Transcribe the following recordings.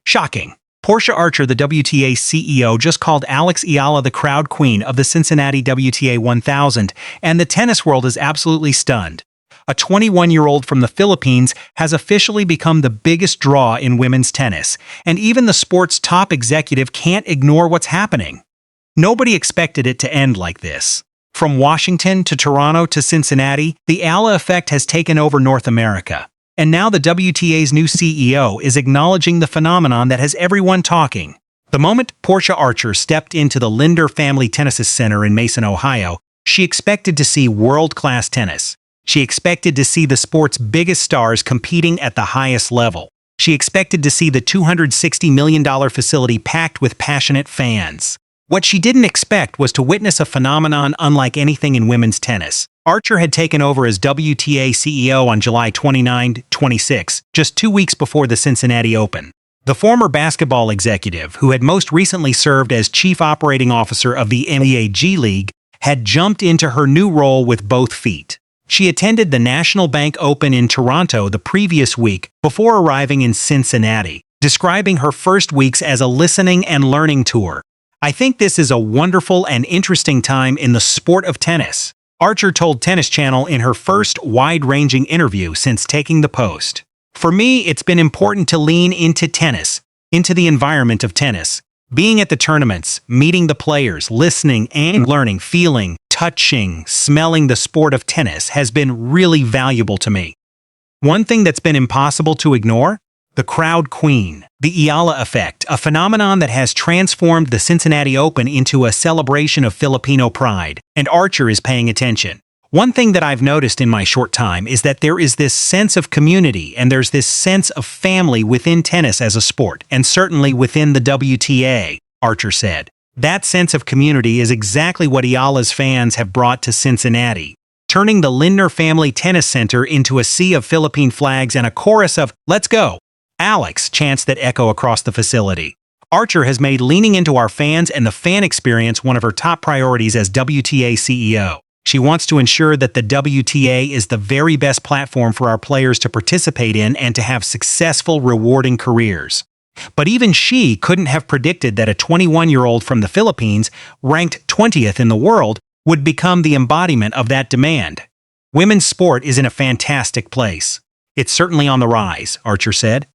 Shocking. Portia Archer, the WTA CEO, just called Alex Eala the crowd queen of the Cincinnati WTA 1000, and the tennis world is absolutely stunned. A 21-year-old from the Philippines has officially become the biggest draw in women's tennis, and even the sport's top executive can't ignore what's happening. Nobody expected it to end like this. From Washington to Toronto to Cincinnati, the Eala Effect has taken over North America. And now the WTA's new CEO is acknowledging the phenomenon that has everyone talking. The moment Portia Archer stepped into the Linder Family Tennis Center in Mason, Ohio, she expected to see world-class tennis. She expected to see the sport's biggest stars competing at the highest level. She expected to see the $260 million facility packed with passionate fans. What she didn't expect was to witness a phenomenon unlike anything in women's tennis. Archer had taken over as WTA CEO on July 29, 26, just 2 weeks before the Cincinnati Open. The former basketball executive, who had most recently served as chief operating officer of the NBA G League, had jumped into her new role with both feet. She attended the National Bank Open in Toronto the previous week before arriving in Cincinnati, describing her first weeks as a listening and learning tour. "I think this is a wonderful and interesting time in the sport of tennis," Archer told Tennis Channel in her first wide-ranging interview since taking the post. "For me, it's been important to lean into tennis, into the environment of tennis. Being at the tournaments, meeting the players, listening and learning, feeling, touching, smelling the sport of tennis has been really valuable to me. One thing that's been impossible to ignore? The crowd queen, the Eala Effect, a phenomenon that has transformed the Cincinnati Open into a celebration of Filipino pride, and Archer is paying attention. One thing that I've noticed in my short time is that there is this sense of community and there's this sense of family within tennis as a sport, and certainly within the WTA, Archer said. That sense of community is exactly what Eala's fans have brought to Cincinnati, turning the Linder Family Tennis Center into a sea of Philippine flags and a chorus of "Let's go! Alex" chants that echo across the facility. Archer has made leaning into our fans and the fan experience one of her top priorities as WTA CEO. She wants to ensure that the WTA is the very best platform for our players to participate in and to have successful, rewarding careers. But even she couldn't have predicted that a 21-year-old from the Philippines, ranked 20th in the world, would become the embodiment of that demand. "Women's sport is in a fantastic place. It's certainly on the rise," Archer said.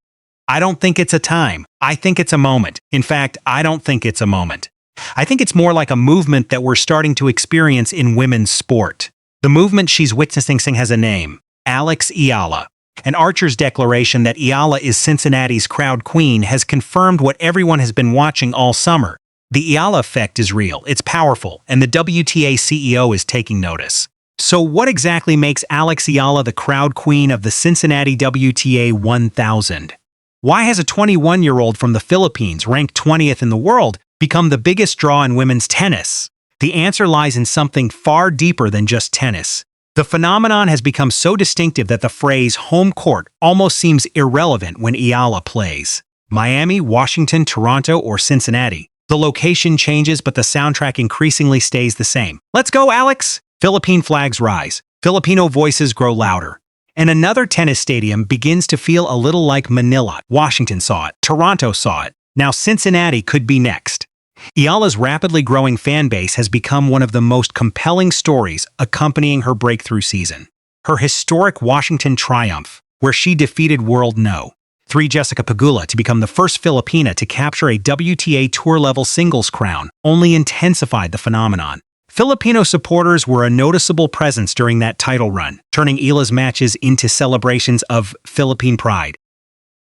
"I don't think it's a time. I think it's a moment. In fact, I don't think it's a moment. I think it's more like a movement that we're starting to experience in women's sport. The movement she's witnessing has a name, Alex Eala." And Archer's declaration that Eala is Cincinnati's crowd queen has confirmed what everyone has been watching all summer. The Eala Effect is real, it's powerful, and the WTA CEO is taking notice. So what exactly makes Alex Eala the crowd queen of the Cincinnati WTA 1000? Why has a 21-year-old from the Philippines, ranked 20th in the world, become the biggest draw in women's tennis? The answer lies in something far deeper than just tennis. The phenomenon has become so distinctive that the phrase home court almost seems irrelevant when Eala plays. Miami, Washington, Toronto, or Cincinnati. The location changes, but the soundtrack increasingly stays the same. "Let's go, Alex!" Philippine flags rise. Filipino voices grow louder. And another tennis stadium begins to feel a little like Manila. Washington saw it. Toronto saw it. Now Cincinnati could be next. Eala's rapidly growing fan base has become one of the most compelling stories accompanying her breakthrough season. Her historic Washington triumph, where she defeated world No. 3 Jessica Pegula to become the first Filipina to capture a WTA Tour-level singles crown, only intensified the phenomenon. Filipino supporters were a noticeable presence during that title run, turning Eala's matches into celebrations of Philippine pride.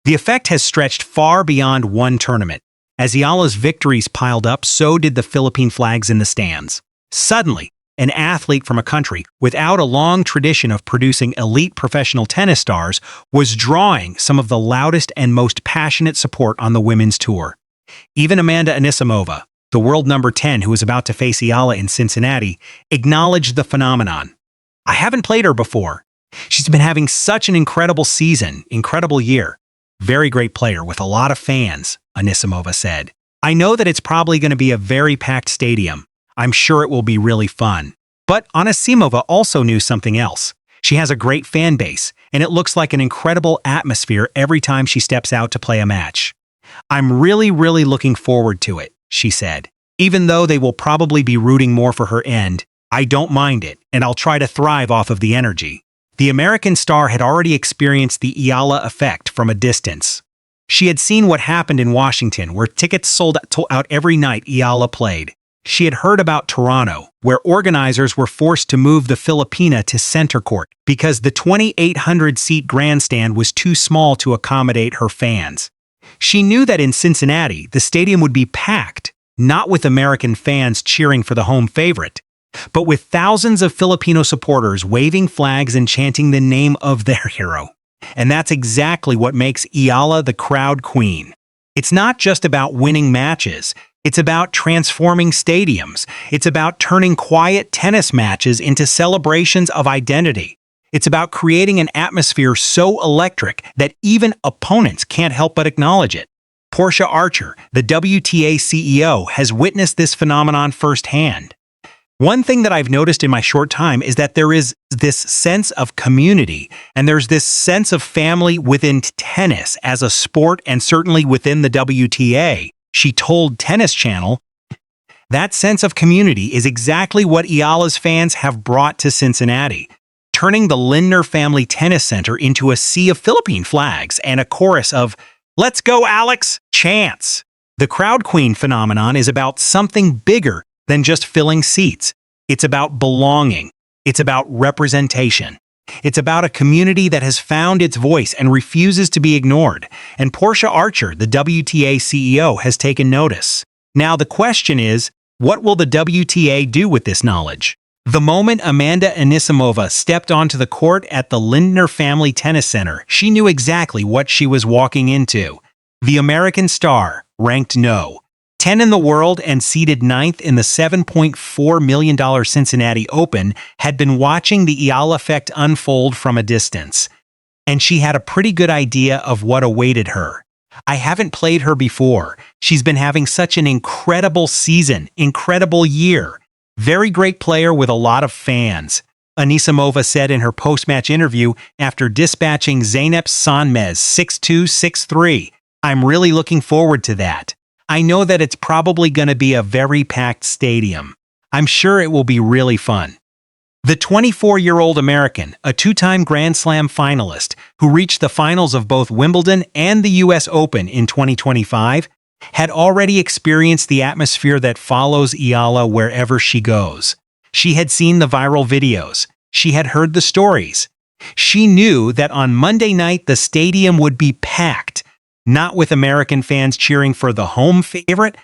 The effect has stretched far beyond one tournament. As Eala's victories piled up, so did the Philippine flags in the stands. Suddenly, an athlete from a country without a long tradition of producing elite professional tennis stars was drawing some of the loudest and most passionate support on the women's tour. Even Amanda Anisimova, the world number 10 who was about to face Eala in Cincinnati, acknowledged the phenomenon. "I haven't played her before. She's been having such an incredible season, incredible year. Very great player with a lot of fans," Anisimova said. "I know that it's probably going to be a very packed stadium. I'm sure it will be really fun." But Anisimova also knew something else. She has a great fan base, and it looks like an incredible atmosphere every time she steps out to play a match. "I'm really looking forward to it," she said. "Even though they will probably be rooting more for her end, I don't mind it, and I'll try to thrive off of the energy." The American star had already experienced the Eala Effect from a distance. She had seen what happened in Washington, where tickets sold out every night Eala played. She had heard about Toronto, where organizers were forced to move the Filipina to center court because the 2,800-seat grandstand was too small to accommodate her fans. She knew that in Cincinnati, the stadium would be packed, not with American fans cheering for the home favorite, but with thousands of Filipino supporters waving flags and chanting the name of their hero. And that's exactly what makes Eala the crowd queen. It's not just about winning matches. It's about transforming stadiums. It's about turning quiet tennis matches into celebrations of identity. It's about creating an atmosphere so electric that even opponents can't help but acknowledge it. Portia Archer, the WTA CEO, has witnessed this phenomenon firsthand. One thing that I've noticed in my short time is that there is this sense of community, and there's this sense of family within tennis as a sport, and certainly within the WTA. She told Tennis Channel, "That sense of community is exactly what Eala's fans have brought to Cincinnati, turning the Lindner Family Tennis Center into a sea of Philippine flags and a chorus of 'Let's go, Alex!' chants." The crowd queen phenomenon is about something bigger than just filling seats. It's about belonging. It's about representation. It's about a community that has found its voice and refuses to be ignored. And Portia Archer, the WTA CEO, has taken notice. Now the question is, what will the WTA do with this knowledge? The moment Amanda Anisimova stepped onto the court at the Lindner Family Tennis Center, she knew exactly what she was walking into. The American star, ranked no. 10 in the world and seeded 9th in the $7.4 million Cincinnati Open, had been watching the Eala Effect unfold from a distance. And she had a pretty good idea of what awaited her. "I haven't played her before. She's been having such an incredible season, incredible year. Very great player with a lot of fans," Anisimova said in her post-match interview after dispatching Zeynep Sonmez 6-2, 6-3. "I'm really looking forward to that. I know that it's probably going to be a very packed stadium. I'm sure it will be really fun." The 24-year-old American, a two-time Grand Slam finalist who reached the finals of both Wimbledon and the US Open in 2025, had already experienced the atmosphere that follows Eala wherever she goes. She had seen the viral videos. She had heard the stories. She knew that on Monday night the stadium would be packed, not with American fans cheering for the home favorite,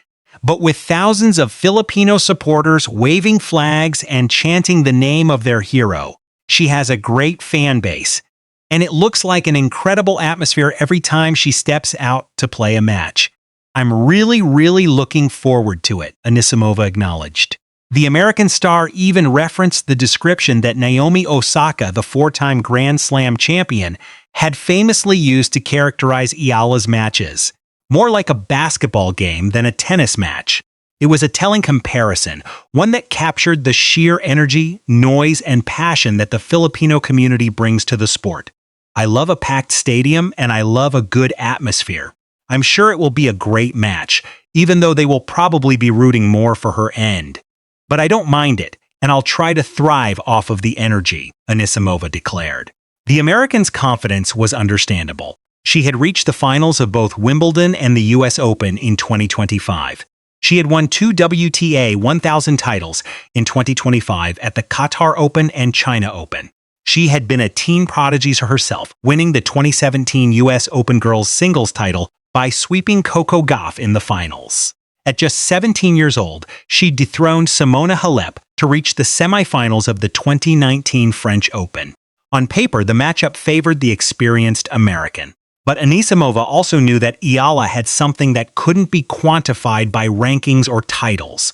but with thousands of Filipino supporters waving flags and chanting the name of their hero. She has a great fan base, and it looks like an incredible atmosphere every time she steps out to play a match. "I'm really looking forward to it," Anisimova acknowledged. The American star even referenced the description that Naomi Osaka, the four-time Grand Slam champion, had famously used to characterize Eala's matches. More like a basketball game than a tennis match. It was a telling comparison, one that captured the sheer energy, noise, and passion that the Filipino community brings to the sport. "I love a packed stadium, and I love a good atmosphere. I'm sure it will be a great match, even though they will probably be rooting more for her end. But I don't mind it, and I'll try to thrive off of the energy," Anisimova declared. The American's confidence was understandable. She had reached the finals of both Wimbledon and the US Open in 2025. She had won 2 WTA 1000 titles in 2025 at the Qatar Open and China Open. She had been a teen prodigy herself, winning the 2017 US Open girls singles title by sweeping Coco Gauff in the finals. At just 17 years old, she dethroned Simona Halep to reach the semifinals of the 2019 French Open. On paper, the matchup favored the experienced American. But Anisimova also knew that Eala had something that couldn't be quantified by rankings or titles.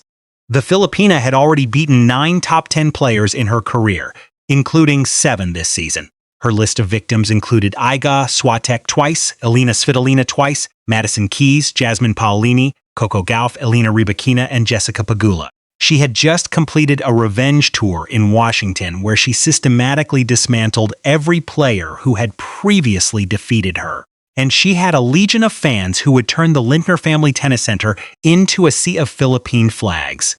The Filipina had already beaten 9 top 10 players in her career, including 7 this season. Her list of victims included Iga Swiatek twice, Elina Svitolina twice, Madison Keys, Jasmine Paolini, Coco Gauff, Elena Rybakina, and Jessica Pegula. She had just completed a revenge tour in Washington where she systematically dismantled every player who had previously defeated her. and she had a legion of fans who would turn the Lindner Family Tennis Center into a sea of Philippine flags.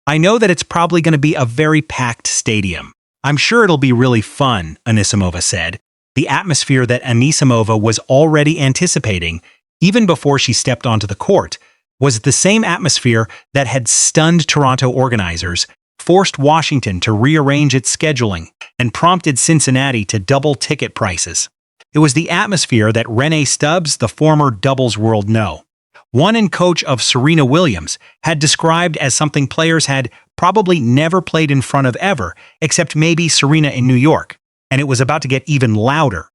"I know that it's probably going to be a very packed stadium. I'm sure it'll be really fun," Anisimova said. The atmosphere that Anisimova was already anticipating, even before she stepped onto the court, was the same atmosphere that had stunned Toronto organizers, forced Washington to rearrange its scheduling, and prompted Cincinnati to double ticket prices. It was the atmosphere that Renee Stubbs, the former doubles world one and coach of Serena Williams, had described as something players had probably never played in front of ever, except maybe Serena in New York, and it was about to get even louder.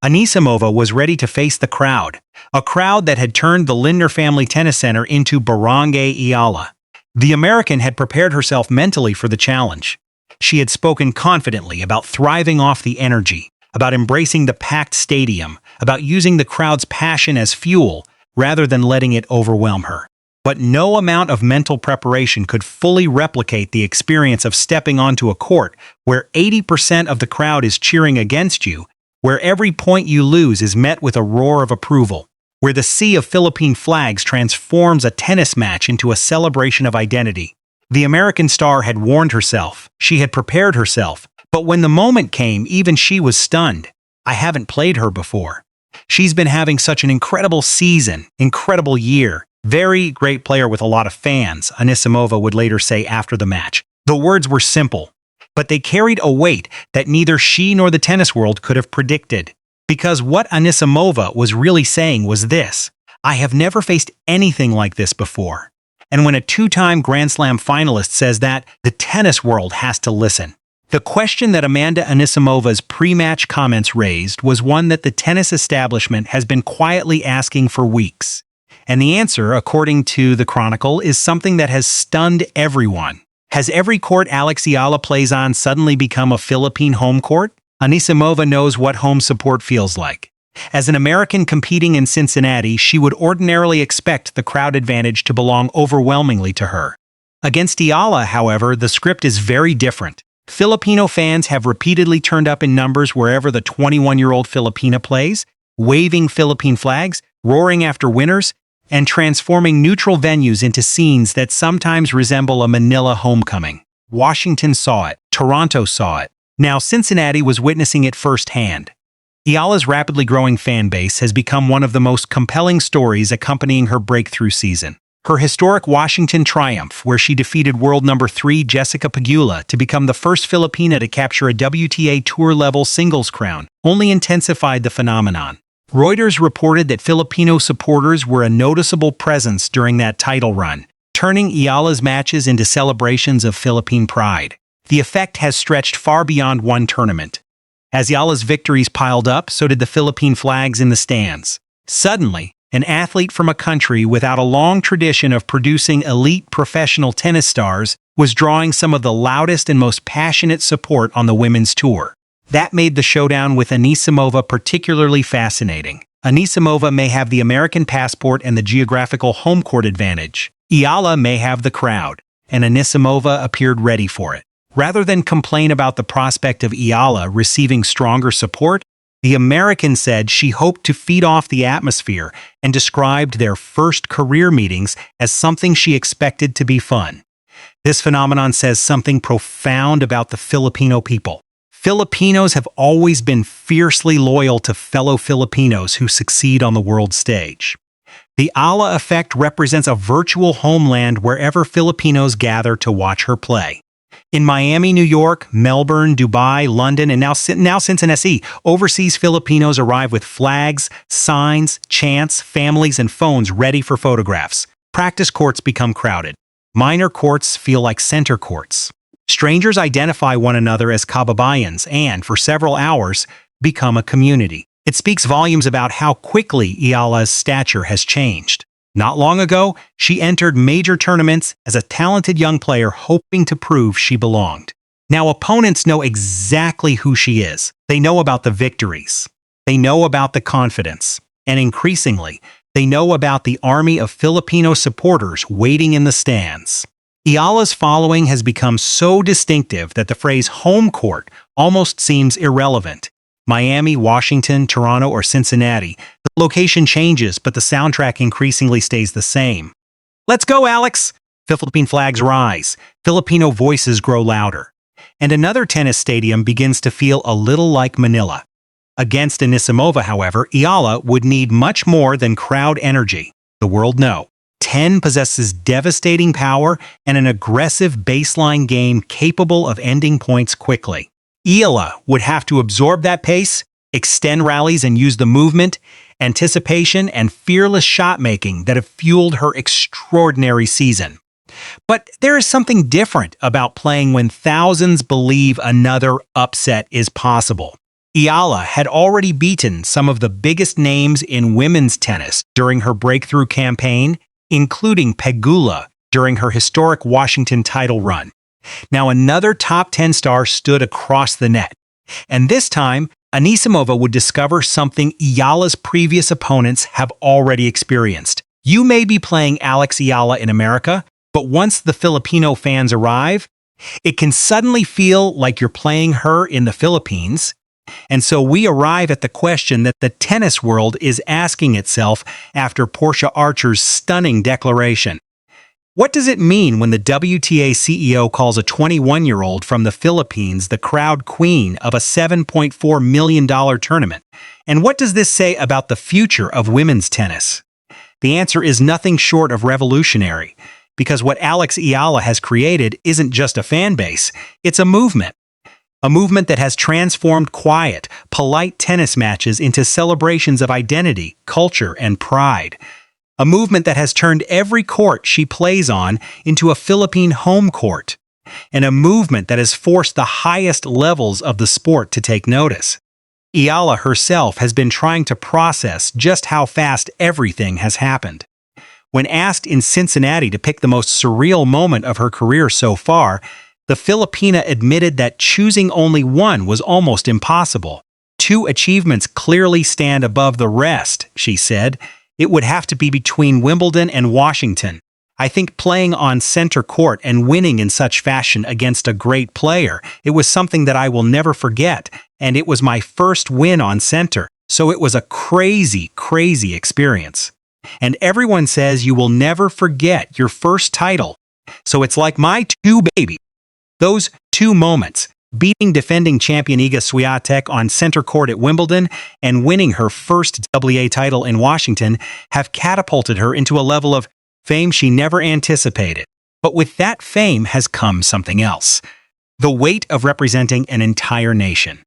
Anisimova was ready to face the crowd, a crowd that had turned the Lindner Family Tennis Center into Barangay Eala. The American had prepared herself mentally for the challenge. She had spoken confidently about thriving off the energy, about embracing the packed stadium, about using the crowd's passion as fuel, rather than letting it overwhelm her. But no amount of mental preparation could fully replicate the experience of stepping onto a court where 80% of the crowd is cheering against you, where every point you lose is met with a roar of approval, where the sea of Philippine flags transforms a tennis match into a celebration of identity. The American star had warned herself, she had prepared herself, but when the moment came, even she was stunned. "I haven't played her before. She's been having such an incredible season, incredible year. Very great player with a lot of fans," Anisimova would later say after the match. The words were simple, but they carried a weight that neither she nor the tennis world could have predicted. Because what Anisimova was really saying was this: "I have never faced anything like this before." And when a two-time Grand Slam finalist says that, the tennis world has to listen. The question that Amanda Anisimova's pre-match comments raised was one that the tennis establishment has been quietly asking for weeks. And the answer, according to the Chronicle, is something that has stunned everyone. Has every court Alex Eala plays on suddenly become a Philippine home court? Anisimova knows what home support feels like. As an American competing in Cincinnati, she would ordinarily expect the crowd advantage to belong overwhelmingly to her. Against Eala, however, the script is very different. Filipino fans have repeatedly turned up in numbers wherever the 21-year-old Filipina plays, waving Philippine flags, roaring after winners, and transforming neutral venues into scenes that sometimes resemble a Manila homecoming. Washington saw it. Toronto saw it. Now Cincinnati was witnessing it firsthand. Eala's rapidly growing fan base has become one of the most compelling stories accompanying her breakthrough season. Her historic Washington triumph, where she defeated world number 3 Jessica Pegula to become the first Filipina to capture a WTA Tour-level singles crown, only intensified the phenomenon. Reuters reported that Filipino supporters were a noticeable presence during that title run, turning Eala's matches into celebrations of Philippine pride. The effect has stretched far beyond one tournament. As Eala's victories piled up, so did the Philippine flags in the stands. Suddenly, an athlete from a country without a long tradition of producing elite professional tennis stars was drawing some of the loudest and most passionate support on the women's tour. That made the showdown with Anisimova particularly fascinating. Anisimova may have the American passport and the geographical home court advantage. Eala may have the crowd, and Anisimova appeared ready for it. Rather than complain about the prospect of Eala receiving stronger support, the American said she hoped to feed off the atmosphere and described their first career meetings as something she expected to be fun. This phenomenon says something profound about the Filipino people. Filipinos have always been fiercely loyal to fellow Filipinos who succeed on the world stage. The Eala Effect represents a virtual homeland wherever Filipinos gather to watch her play. In Miami, New York, Melbourne, Dubai, London, and now Cincinnati, overseas Filipinos arrive with flags, signs, chants, families, and phones ready for photographs. Practice courts become crowded. Minor courts feel like center courts. Strangers identify one another as kababayans and, for several hours, become a community. It speaks volumes about how quickly Eala's stature has changed. Not long ago, she entered major tournaments as a talented young player hoping to prove she belonged. Now opponents know exactly who she is. They know about the victories. They know about the confidence. And increasingly, they know about the army of Filipino supporters waiting in the stands. Eala's following has become so distinctive that the phrase home court almost seems irrelevant. Miami, Washington, Toronto, or Cincinnati. The location changes, but the soundtrack increasingly stays the same. Let's go, Alex! Philippine flags rise. Filipino voices grow louder. And another tennis stadium begins to feel a little like Manila. Against Anisimova, however, Eala would need much more than crowd energy. The world know. 10 possesses devastating power and an aggressive baseline game capable of ending points quickly. Eala would have to absorb that pace, extend rallies and use the movement, anticipation, and fearless shot-making that have fueled her extraordinary season. But there is something different about playing when thousands believe another upset is possible. Eala had already beaten some of the biggest names in women's tennis during her breakthrough campaign, including Pegula during her historic Washington title run. Now another top 10 star stood across the net. And this time, Anisimova would discover something Eala's previous opponents have already experienced. You may be playing Alex Eala in America, but once the Filipino fans arrive, it can suddenly feel like you're playing her in the Philippines. And so we arrive at the question that the tennis world is asking itself after Portia Archer's stunning declaration. What does it mean when the WTA CEO calls a 21-year-old from the Philippines the crowd queen of a $7.4 million tournament? And what does this say about the future of women's tennis? The answer is nothing short of revolutionary, because what Alex Eala has created isn't just a fan base, it's a movement. A movement that has transformed quiet, polite tennis matches into celebrations of identity, culture, and pride. A movement that has turned every court she plays on into a Philippine home court. And a movement that has forced the highest levels of the sport to take notice. Eala herself has been trying to process just how fast everything has happened. When asked in Cincinnati to pick the most surreal moment of her career so far, the Filipina admitted that choosing only one was almost impossible. Two achievements clearly stand above the rest, she said. It would have to be between Wimbledon and Washington. I think playing on center court and winning in such fashion against a great player, it was something that I will never forget, and it was my first win on center, so it was a crazy, crazy experience. And everyone says you will never forget your first title. So it's like my two babies. Those two moments, beating defending champion Iga Swiatek on center court at Wimbledon and winning her first WTA title in Washington, have catapulted her into a level of fame she never anticipated. But with that fame has come something else. The weight of representing an entire nation.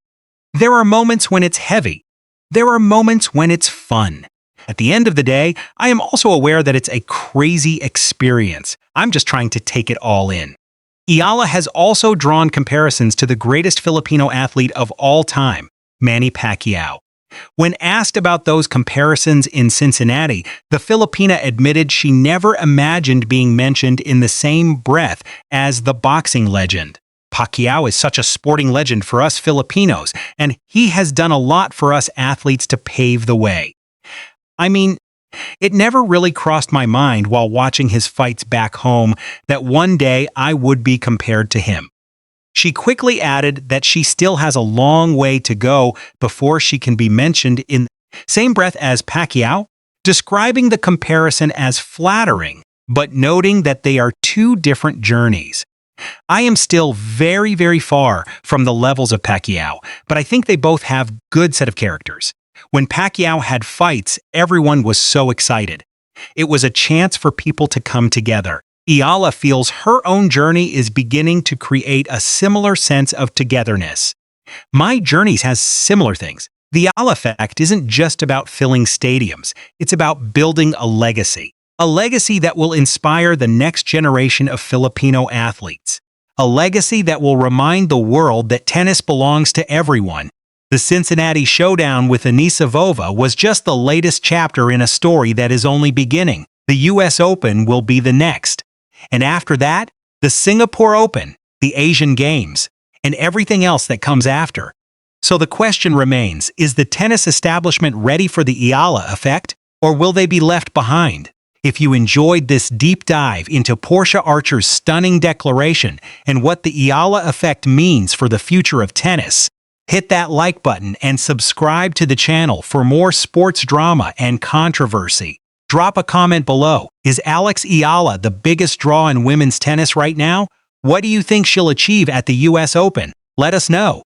There are moments when it's heavy. There are moments when it's fun. At the end of the day, I am also aware that it's a crazy experience. I'm just trying to take it all in. Eala has also drawn comparisons to the greatest Filipino athlete of all time, Manny Pacquiao. When asked about those comparisons in Cincinnati, the Filipina admitted she never imagined being mentioned in the same breath as the boxing legend. Pacquiao is such a sporting legend for us Filipinos, and he has done a lot for us athletes to pave the way. I mean, it never really crossed my mind while watching his fights back home that one day I would be compared to him. She quickly added that she still has a long way to go before she can be mentioned in the same breath as Pacquiao, describing the comparison as flattering, but noting that they are two different journeys. I am still very, very far from the levels of Pacquiao, but I think they both have good set of characters. When Pacquiao had fights, everyone was so excited. It was a chance for people to come together. Eala feels her own journey is beginning to create a similar sense of togetherness. My journeys has similar things. The Eala Effect isn't just about filling stadiums. It's about building a legacy. A legacy that will inspire the next generation of Filipino athletes. A legacy that will remind the world that tennis belongs to everyone. The Cincinnati showdown with Anisimova was just the latest chapter in a story that is only beginning. The US Open will be the next. And after that, the Singapore Open, the Asian Games, and everything else that comes after. So the question remains, is the tennis establishment ready for the Eala Effect, or will they be left behind? If you enjoyed this deep dive into Portia Archer's stunning declaration and what the Eala Effect means for the future of tennis, Hit that like button and subscribe to the channel for more sports drama and controversy. Drop a comment below. Is Alex Eala the biggest draw in women's tennis right now? What do you think she'll achieve at the US Open? Let us know.